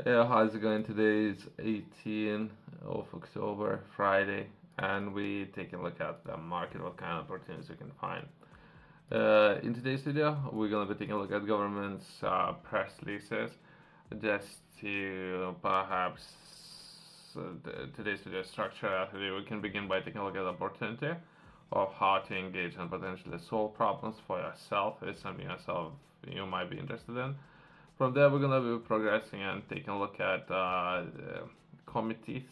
Yeah, how's it going? Today is 18th of October, Friday, and we take a look at the market, what kind of opportunities we can find. In today's video, we're going to be taking a look at government's press releases, just to perhaps today's video structure. After we can begin by taking a look at the opportunity of how to engage and potentially solve problems for yourself. It's something yourself you might be interested in. From there, we're gonna be progressing and taking a look at committees,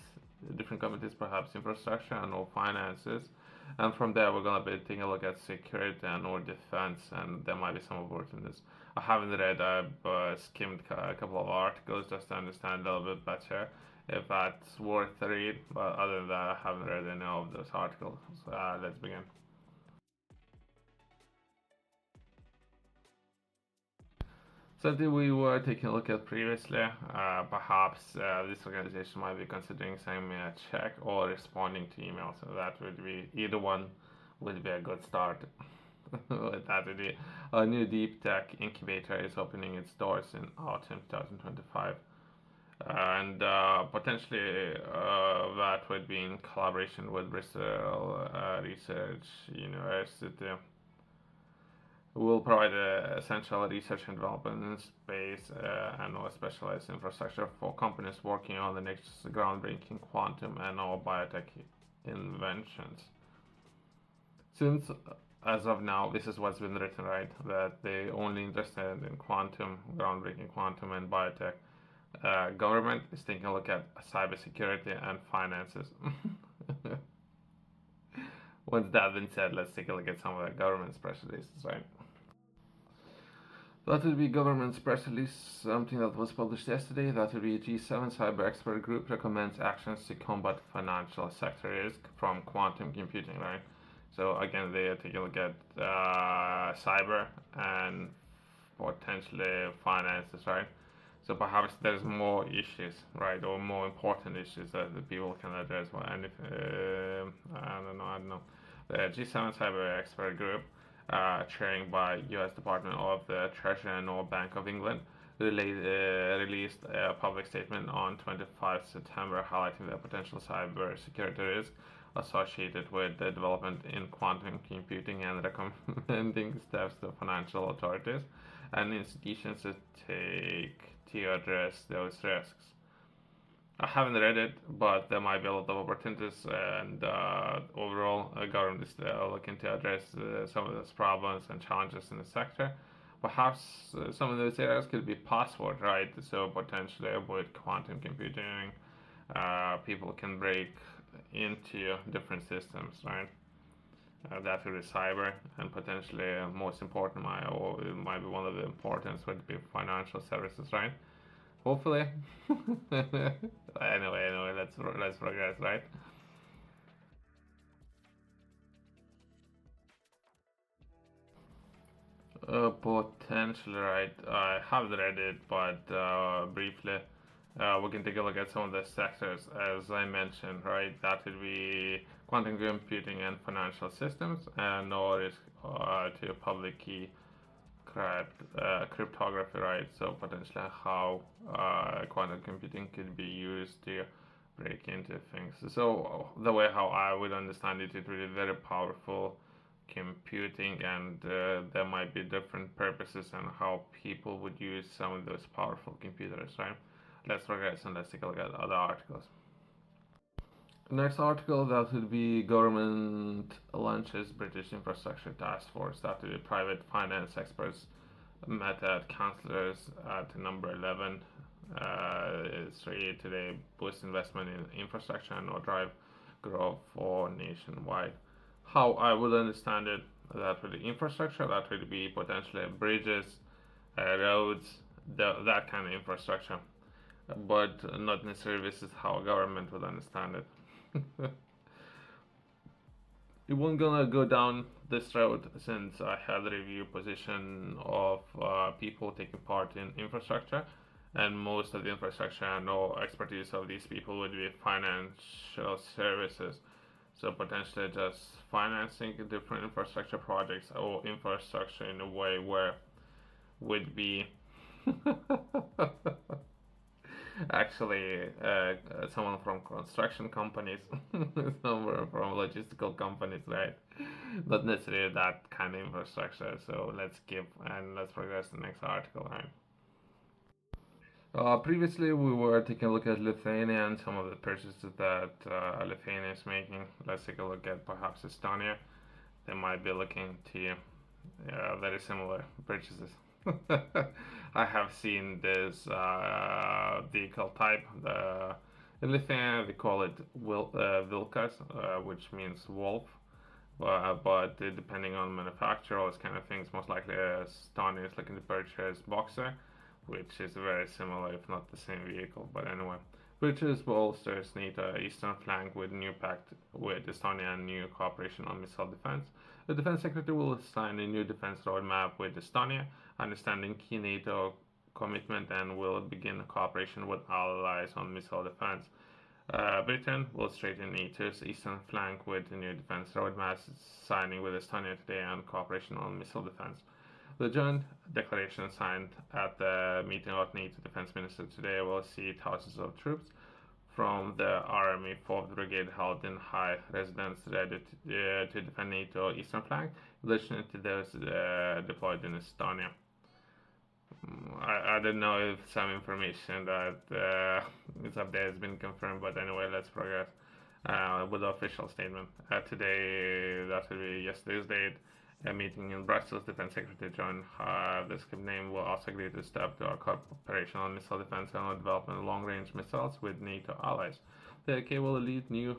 different committees, perhaps infrastructure and or finances. And from there, we're gonna be taking a look at security and or defense, and there might be some opportunities. I haven't read. I've skimmed a couple of articles just to understand a little bit better if that's worth the read. But other than that, I haven't read any of those articles. Let's begin. Something we were taking a look at previously, perhaps this organization might be considering sending me a check or responding to email, so that would be either one would be a good start. That would be a new deep tech incubator is opening its doors in autumn 2025, and potentially that would be in collaboration with Bristol Research University will provide essential research and development in space and or specialized infrastructure for companies working on the next groundbreaking quantum and or biotech inventions. Since as of now, this is what's been written, right? That they only interested in quantum, groundbreaking quantum and biotech. Government is taking a look at cybersecurity and finances. Once that's been said, let's take a look at some of the government's press releases, right? That will be government's press release, something that was published yesterday. That will be G7 cyber expert group recommends actions to combat financial sector risk from quantum computing, right? So again, they are taking a look at cyber and potentially finances, right? So perhaps there's more issues, right, or more important issues that the people can address. And if I don't know, the G7 cyber expert group chaired by U.S. Department of the Treasury and or Bank of England, released a public statement on 25 September highlighting the potential cyber security risk associated with the development in quantum computing and recommending steps to financial authorities and institutions to take to address those risks. I haven't read it, but there might be a lot of opportunities, and overall, government is looking to address some of those problems and challenges in the sector. Perhaps some of those areas could be password, right? So potentially with quantum computing, people can break into different systems, right? That could be cyber, and potentially most important, or it might be one of the importance would be financial services, right? Hopefully. Anyway, let's progress, right? Potentially, right. I haven't read it, but briefly, we can take a look at some of the sectors, as I mentioned, right? That would be quantum computing and financial systems, and no risk to public key cryptography, right? So potentially how quantum computing could be used to break into things. So the way how I would understand it, it really very powerful computing, and there might be different purposes and how people would use some of those powerful computers, right? Let's progress and let's take a look at other articles. Next article, that would be government launches British infrastructure task force. That would be private finance experts met at councillors at number 11. It's really today boost investment in infrastructure and or drive growth for nationwide. How I would understand it, that would be infrastructure, that would be potentially bridges, roads, that kind of infrastructure, but not necessarily this is how government would understand it. We won't gonna go down this road since I had a review position of people taking part in infrastructure, and most of the infrastructure and all expertise of these people would be financial services. So potentially just financing different infrastructure projects or infrastructure in a way where would be Actually, someone from construction companies, someone from logistical companies, right? Not necessarily that kind of infrastructure. So let's skip and let's progress to the next article, right? Previously, we were taking a look at Lithuania and some of the purchases that Lithuania is making. Let's take a look at perhaps Estonia. They might be looking to very similar purchases. I have seen this vehicle type. In Lithuania, we call it Vilkas, which means wolf. But depending on manufacturer, all these kind of things, most likely Estonia is looking to purchase Boxer, which is very similar, if not the same vehicle. But anyway, purchase bolsters NATO eastern flank with new pact with Estonia and new cooperation on missile defense. The defense secretary will sign a new defense roadmap with Estonia, understanding key NATO commitment, and will begin cooperation with allies on missile defense. Britain will strengthen NATO's eastern flank with the new defense roadmap, signing with Estonia today and cooperation on missile defense. The joint declaration signed at the meeting of NATO defense ministers today will see thousands of troops from the Army 4th Brigade held in high residence ready to defend NATO eastern flank, in addition to those deployed in Estonia. I don't know if some information that is up there has been confirmed, but anyway, let's progress with the official statement. Today, that will be yesterday's date, a meeting in Brussels. Defense Secretary John the name will also agree to step to our cooperation on missile defense and on development of long-range missiles with NATO allies. The UK will lead new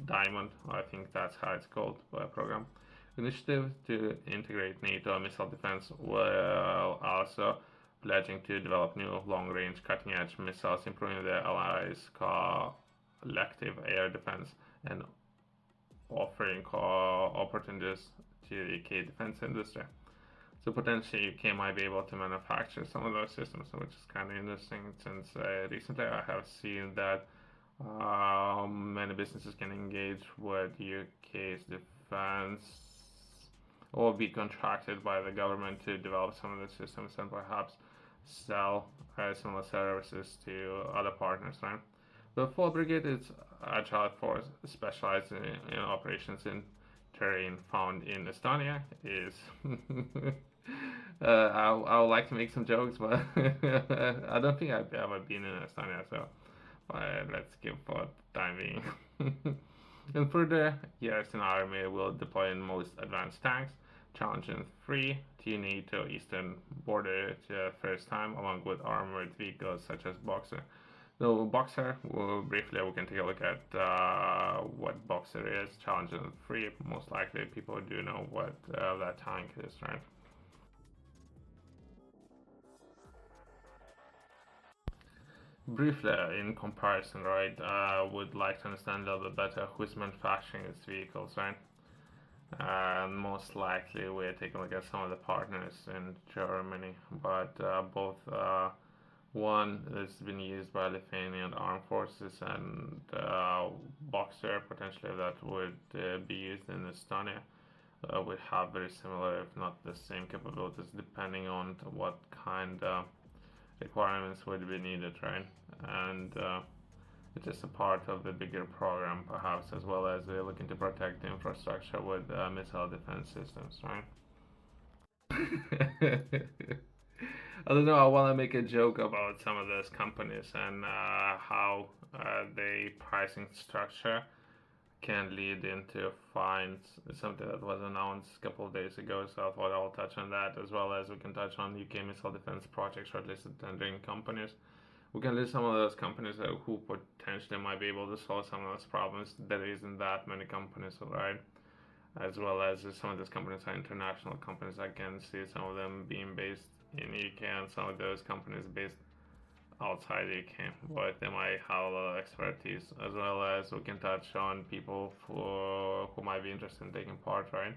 Diamond, I think that's how it's called, program. Initiative to integrate NATO missile defense while also pledging to develop new long-range cutting-edge missiles, improving the allies' collective air defense, and offering opportunities to the UK defense industry. So potentially UK might be able to manufacture some of those systems, which is kind of interesting since recently I have seen that many businesses can engage with UK's defense or be contracted by the government to develop some of the systems and perhaps sell similar services to other partners, right? The 4th Brigade is agile force specialized in operations in terrain found in Estonia. Is I would like to make some jokes, but I don't think I've ever been in Estonia, so let's skip for the time being. And further, years in army will deploy in most advanced tanks, challenging 3 to NATO eastern border to the first time, along with armored vehicles such as Boxer. So Boxer, briefly we can take a look at what Boxer is. Challenging 3, most likely people do know what that tank is, right? Briefly, in comparison, right, I would like to understand a little bit better who's manufacturing these vehicles, right? Most likely we're taking a look at some of the partners in Germany, but both one has been used by Lithuanian armed forces and Boxer, potentially that would be used in Estonia, would have very similar, if not the same capabilities, depending on what kind of requirements would be needed, right? And it's just a part of the bigger program, perhaps, as well as we're looking to protect the infrastructure with missile defense systems, right? I don't know. I want to make a joke about some of those companies and how the pricing structure can lead into fines. Something that was announced a couple of days ago, so I thought I'll touch on that, as well as we can touch on UK missile defense projects shortlisted tendering companies. We can list some of those companies who potentially might be able to solve some of those problems. There isn't that many companies, right? As well as some of those companies are international companies. I can see some of them being based in UK and some of those companies based outside the UK, but they might have a lot of expertise, as well as we can touch on people who might be interested in taking part, right?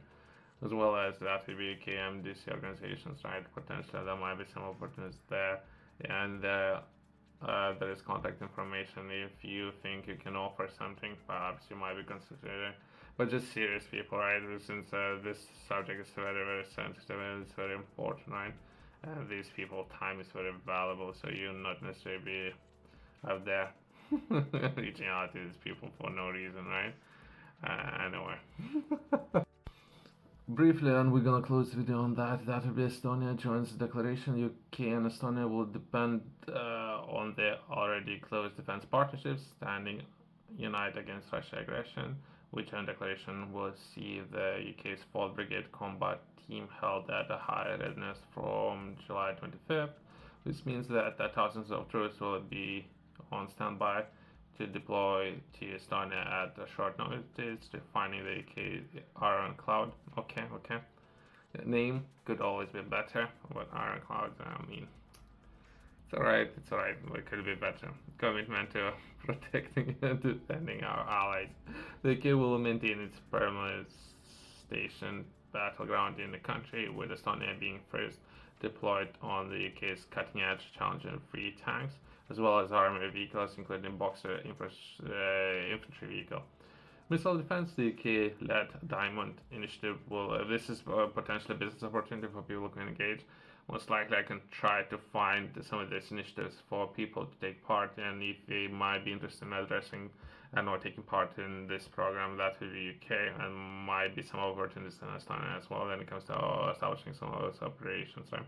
As well as that will be KMDC organizations, right? Potentially there might be some opportunities there, and there is contact information if you think you can offer something. Perhaps you might be considering, but just serious people, right? Since this subject is very, very sensitive and it's very important, right? These people, time is very valuable, so you'll not necessarily be out there reaching out to these people for no reason, right? Anyway. Briefly, and we're gonna close the video on that. That will be Estonia joins the declaration. UK and Estonia will depend on their already close defense partnerships, standing united against Russian aggression. Which declaration will see the UK's 4th Brigade combat team held at a high readiness from July 25th, which means that thousands of troops will be on standby to deploy to Estonia at a short notice, defining the UK Iron Cloud. Okay. The name could always be better, but Iron Cloud, I mean, it's alright, it could be better. Commitment to protecting and defending our allies. The UK will maintain its permanent station battleground in the country, with Estonia being first deployed on the UK's cutting-edge Challenger 3 tanks, as well as armored vehicles, including Boxer infantry vehicle. Missile defense, the UK-led Diamond initiative will. This is a potential business opportunity for people who can engage. Most likely, I can try to find some of these initiatives for people to take part in, if they might be interested in addressing and or taking part in this program. That will be UK, and might be some opportunities in Estonia as well when it comes to establishing some of those operations. Right?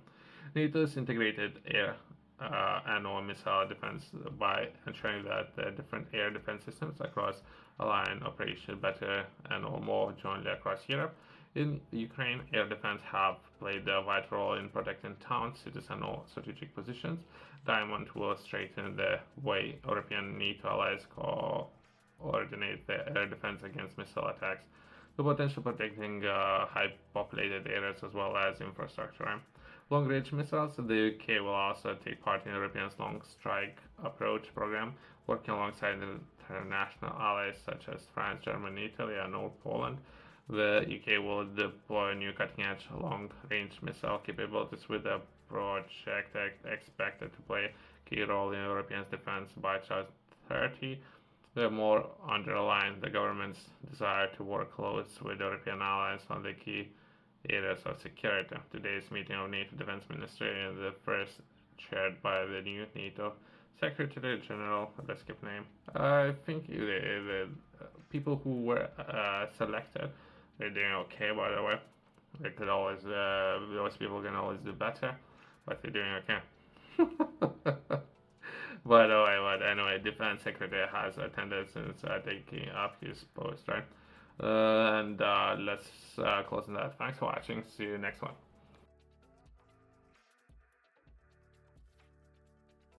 NATO's integrated air and/or missile defense by ensuring that the different air defense systems across align operation better and/or more jointly across Europe. In Ukraine, air defense have played a vital role in protecting towns, cities, and all strategic positions. Diamond will strengthen the way European NATO allies coordinate the air defense against missile attacks, the potential protecting high populated areas as well as infrastructure. Long-range missiles, the UK will also take part in Europeans' Long Strike Approach program, working alongside international allies such as France, Germany, Italy, and North Poland. The UK will deploy new cutting-edge long-range missile capabilities, with the project expected to play a key role in European defense by 2030. The more underline the government's desire to work close with European allies on the key areas of security. Today's meeting of NATO Defense Ministry is the first chaired by the new NATO Secretary General. Let's skip name. I think the people who were selected, they're doing okay, by the way. They could always, those people can always do better, but they're doing okay. But anyway, Defense Secretary has attended since taking up his post, right? And let's close on that. Thanks for watching. See you next one.